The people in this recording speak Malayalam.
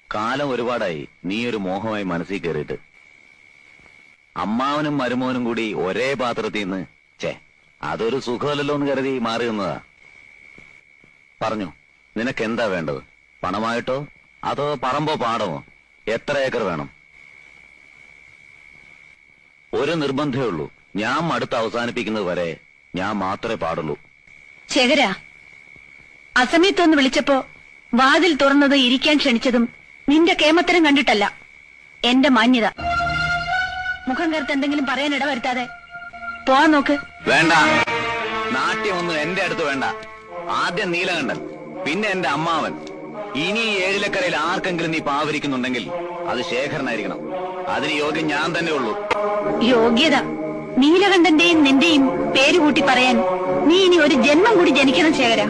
കാലം ഒരുപാടായി നീ ഒരു മോഹമായി മനസ്സിൽ കയറിയിട്ട്. അമ്മാവനും മരുമോനും കൂടി ഒരേ പാത്രത്തിൽ നിന്ന് അതൊരു സുഖമല്ലല്ലോ എന്ന് കരുതി മാറി നിന്നതാ. പറഞ്ഞു, നിനക്ക് എന്താ വേണ്ടത്? പണമായിട്ടോ അതോ പറമ്പോ പാടമോ? എത്ര ഏക്കർ വേണം? ഒരു നിർബന്ധമേ ഉള്ളൂ, ഞാൻ മടുത്ത് അവസാനിപ്പിക്കുന്നത് വരെ ഞാൻ മാത്രമേ പാടുള്ളൂ. ശേഖര, അസമയത്തൊന്ന് വിളിച്ചപ്പോ വാതിൽ തുറന്നത് ഇരിക്കാൻ ക്ഷണിച്ചതും നിന്റെ കേമത്തരം കണ്ടിട്ടല്ല, എന്റെ മാന്യത. മുഖം കറുത്ത് എന്തെങ്കിലും പറയാൻ ഇടവരുത്താതെ പോവാൻ നോക്ക്. വേണ്ട, നാട്യമൊന്നും എന്റെ അടുത്ത് വേണ്ട. ആദ്യം നീലകണ്ഠൻ, പിന്നെ എന്റെ അമ്മാവൻ. ഇനി ഈ ഏഴിലക്കരയിൽ ആർക്കെങ്കിലും നീ പാവരിക്കുന്നുണ്ടെങ്കിൽ അത് ശേഖരനായിരിക്കണം. അതിന് യോഗ്യം ഞാൻ തന്നെ ഉള്ളൂ. യോഗ്യത? നീലകണ്ഠന്റെയും നിന്റെയും പേര് കൂട്ടി പറയാൻ നീ ഇനി ഒരു ജന്മം കൂടി ജനിക്കണം ശേഖര.